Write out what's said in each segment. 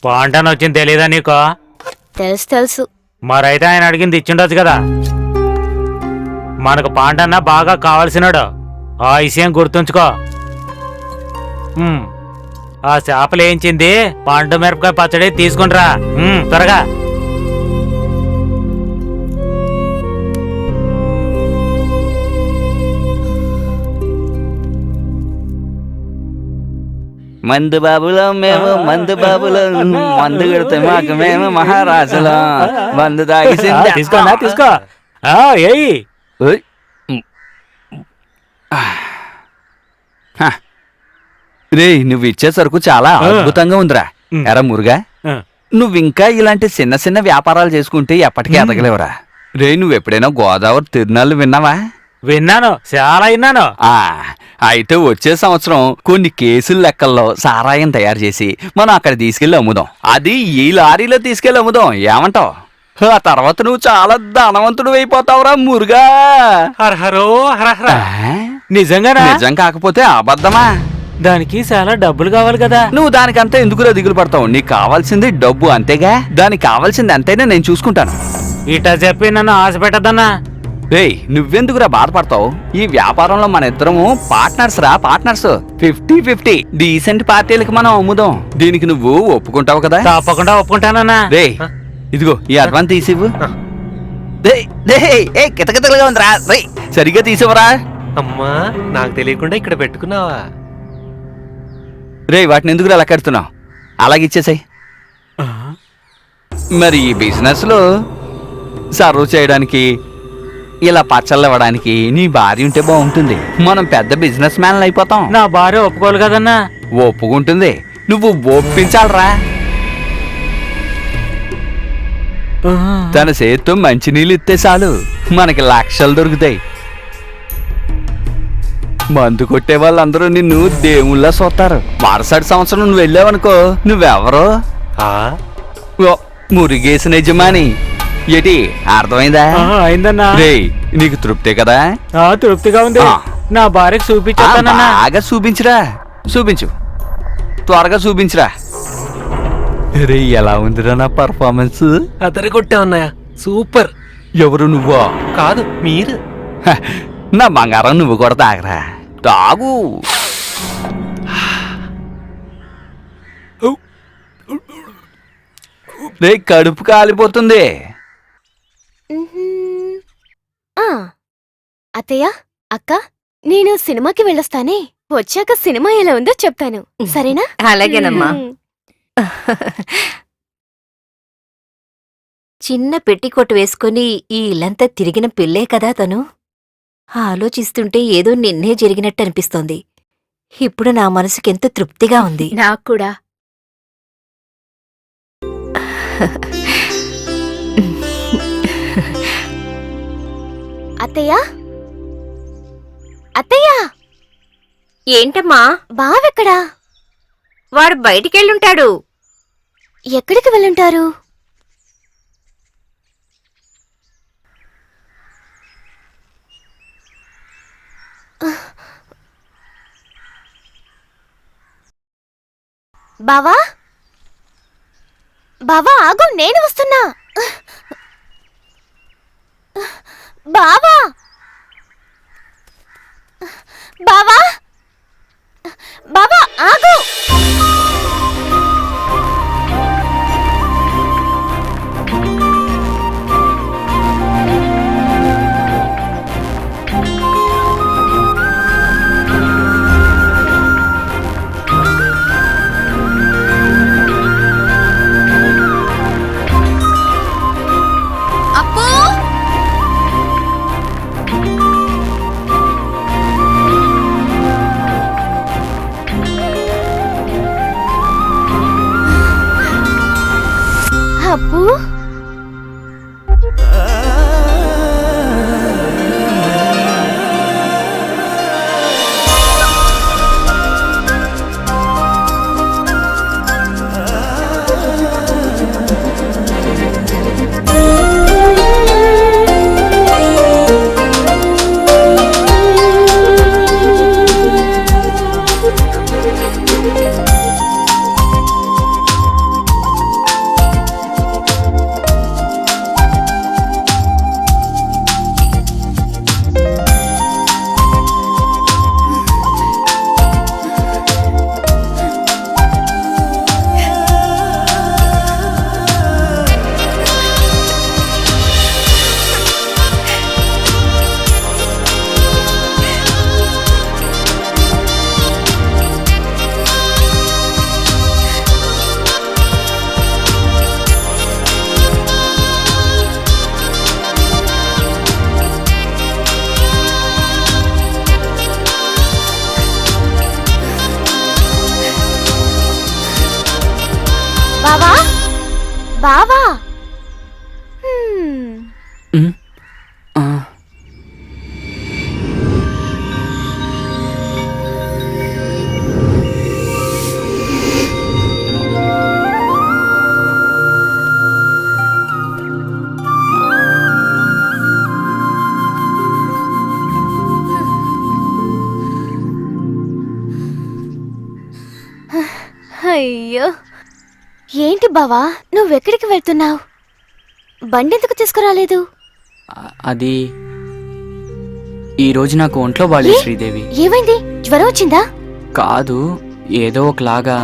పాంటాన్ వచ్చింది తెలీదా నీకు? తెలుసు తెలుసు. మరైతే ఆయన అడిగింది ఇచ్చిండొచ్చు కదా. మనకు పాంటన్న బాగా కావాల్సినాడు, ఆ విషయం గుర్తుంచుకో. ఆ చేపలు వేయించింది పండు మిరపకాయ పచ్చడి తీసుకుంట్రా త్వరగా. మందు బాబులో మేము మందు బాబులో మందు కొడితే మాకు మేము మహారాజులో మందు తాగిసింది. తీసుకోనా తీసుకో. ఏయ్ రే, నువ్వు ఇచ్చే సరుకు చాలా అద్భుతంగా ఉందిరా. ఎరా మురుగా, నువ్వింకా ఇలాంటి చిన్న చిన్న వ్యాపారాలు చేసుకుంటే ఎప్పటికీ ఎదగలేవురా. రే, నువ్వెప్పుడైనా గోదావరి తిరునాళ్ళు విన్నావా? విన్నాను, చాలా విన్నాను. అయితే వచ్చే సంవత్సరం కొన్ని కేసుల లెక్కల్లో సారాయం తయారు చేసి మనం అక్కడ తీసుకెళ్లి అమ్ముదాం. అది ఈ లారీలో తీసుకెళ్లి అమ్ముదాం, ఏమంటావు? ఆ తర్వాత నువ్వు చాలా ధనవంతుడు అయిపోతావురా మురుగా. హరహరో హరహర. నిజంగానా? నిజం కాకపోతే అబద్ధమా? దానికి చాలా డబ్బులు కావాలి కదా. నువ్వు దానికంతా ఎందుకురా దిగులు పడతావు? నీకు కావాల్సింది డబ్బు అంతేగా. దానికి కావాల్సింది అంతేనే నేను చూసుకుంటాను. ఇటా చెప్పి నన్ను ఆశ పెట్టద్దన్నా. రేయ్, నువ్వెందుకురా బాధపడతావు? ఈ వ్యాపారంలో మన ఇద్దరము పార్ట్నర్స్ రా, పార్ట్నర్స్. 50-50 డీసెంట్ పార్టీలకి మనం అమ్ముదాం. దీనికి నువ్వు ఒప్పుకుంటావు కదా? తప్పకుండా ఒప్పుకుంటానన్నా. రేయ్, ఇదిగో ఈ అడ్వాన్స్ తీసివ్వు. కితకితలుగా ఉందిరా. రేయ్, సరిగ్గా తీసివ్వరా. అమ్మా, నాకు తెలియకుండా ఇక్కడ పెట్టుకున్నావా? రేయ్, వాటిని ఎందుకురా అలా కడుతున్నావు? అలాగిచ్చేసాయి. మరి ఈ బిజినెస్ లో సర్వ్ చేయడానికి, ఇలా పచ్చళ్ళు ఇవ్వడానికి నీ భార్య ఉంటే బాగుంటుంది. మనం పెద్ద బిజినెస్ మ్యాన్లు అయిపోతాం. నా భార్య ఒప్పుకోవాలి కదన్నా. ఒప్పుకుంటుంది, నువ్వు ఒప్పించాలరా. తన చేత్తో మంచినీళ్ళు ఇస్తే చాలు, మనకి లక్షలు దొరుకుతాయి. మందు కొట్టే వాళ్ళందరూ నిన్ను దేవుళ్ళ చూస్తారు. మరుసటి సంవత్సరం నువ్వు వెళ్ళావనుకో, నువ్వెవరో మురిగేసిన యజమాని. ఏటి అర్థమైందా? అయిందన్నా. రేయ్, నీకు తృప్తే కదా? తృప్తిగా ఉంది. నా భార్యకు చూపించానన్నా. బాగా చూపించురా, చూపించు, త్వరగా చూపించురా. రే, ఎలా ఉందిరా నా పర్ఫార్మెన్స్? అతని కొట్టే ఉన్నాయా? సూపర్. ఎవరు నువ్వా? కాదు, మీరు. నా బంగారం, నువ్వు కూడా తాగరా, తాగు. రే, కడుపు కాలిపోతుంది. అత్తయ్య, అక్క, నేను సినిమాకి వెళ్ళొస్తానే. వచ్చాక సినిమా ఎలా ఉందో చెప్తాను, సరేనా? అలాగేనమ్మా. చిన్న పెట్టికోటు వేసుకుని ఈ ఇల్లంతా తిరిగిన పిల్లే కదా తను. ఆలోచిస్తుంటే ఏదో నిన్నే జరిగినట్టు అనిపిస్తోంది. ఇప్పుడు నా మనసుకెంత తృప్తిగా ఉంది. నాకు కూడా. అత్తయ్య, అత్తయ్య. ఏంటమ్మా? బావెక్కడా? వాడు బయటికెళ్ళుంటాడు. ఎక్కడికి వెళ్ళుంటారు? బావా, బావా ఆగు, నేను వస్తున్నా. బావా, బావా, బావా ఆగు. అప్పు, బావా బావా హ్మ్. ఉమ్, ఆ. అయ్యో ఏంటి బావా నువ్వెక్కడికి వెళ్తున్నావు? బండెందుకు తీసుకురాలేదు? అది ఈరోజు నాకు ఒంట్లో బాలేదు ఏ? శ్రీదేవి. ఏమైంది? జ్వరం వచ్చిందా? కాదు, ఏదో ఒకలాగా.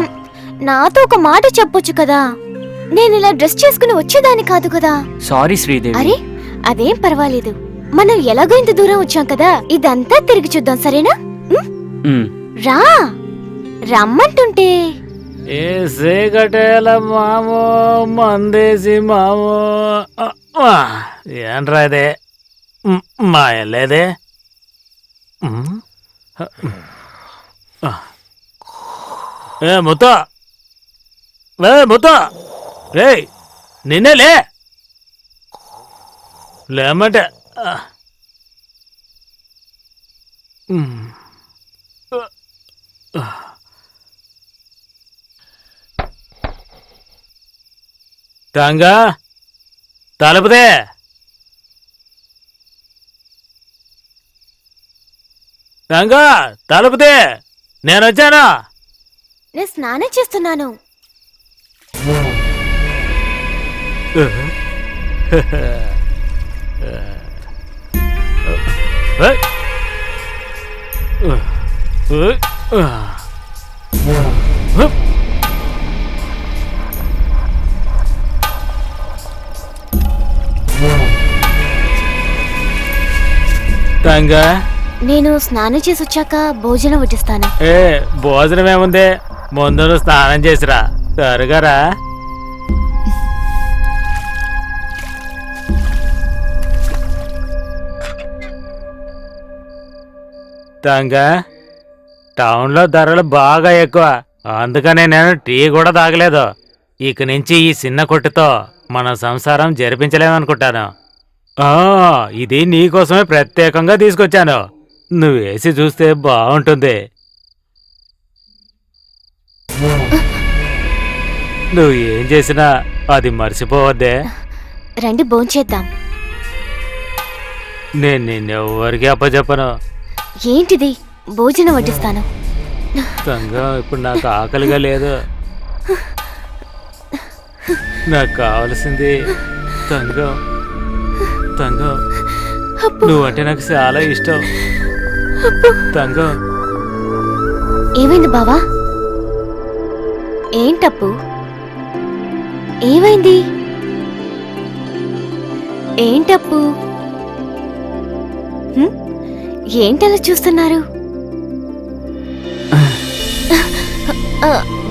నాతో ఒక మాట చెప్పొచ్చు కదా. నేను ఇలా డ్రెస్ చేసుకుని వచ్చేదాన్ని కాదు కదా. సారీ శ్రీదేవి. అరే అదేం పర్వాలేదు. మనం ఎలాగో ఇంత దూరం వచ్చాం కదా, ఇదంతా తిరిగి చూద్దాం, సరేనా? ఉమ్, రా రమ్మంటుంటే. ఏ సేకటేల మామో మందేసి మామో ఏంట్రా ఇదే మా వెళ్ళేదే ఏ ముత్త రే నిన్నే లేమంటే తంగా తలుపుదే. తంగా తలుపుదే, నేనొచ్చాను. నేను స్నానం చేస్తున్నాను. తంగా నేను స్నానం చేసి వచ్చాక భోజనం వడ్డిస్తాను. ఏ భోజనం ఏముంది, ముందు నువ్వు స్నానం చేసిరా. త్వరగారా. తంగా టౌన్లో ధరలు బాగా ఎక్కువ, అందుకనే నేను టీ కూడా తాగలేదు. ఇక నుంచి ఈ చిన్న కొట్టుతో మన సంసారం జరిపించలేమనుకుంటాను. ఇది నీకోసమే ప్రత్యేకంగా తీసుకొచ్చాను. నువ్వు వేసి చూస్తే బాగుంటుంది. నువ్వు ఏం చేసినా అది మర్చిపోవద్దే. రండి భోంచేద్దాం. నేను నిన్నెవ్వరికి అప్పచెప్పను. ఏంటిది? భోజనం వడ్డిస్తాను. తంగం ఇప్పుడు నాకు ఆకలిగా లేదు. నాకు కావలసింది తంగం. తంగం నువ్వంటే నాకు చాలా ఇష్టం. తంగం ఏమైంది బావా? ఏంటప్పు? ఏమైంది? ఏంటప్పు? ఏంటలా చూస్తున్నారు?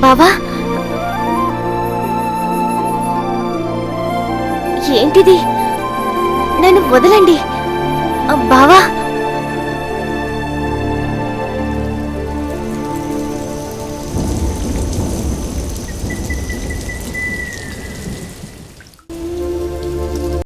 బావా ఏంటిది? నన్ను వదలండి బావా.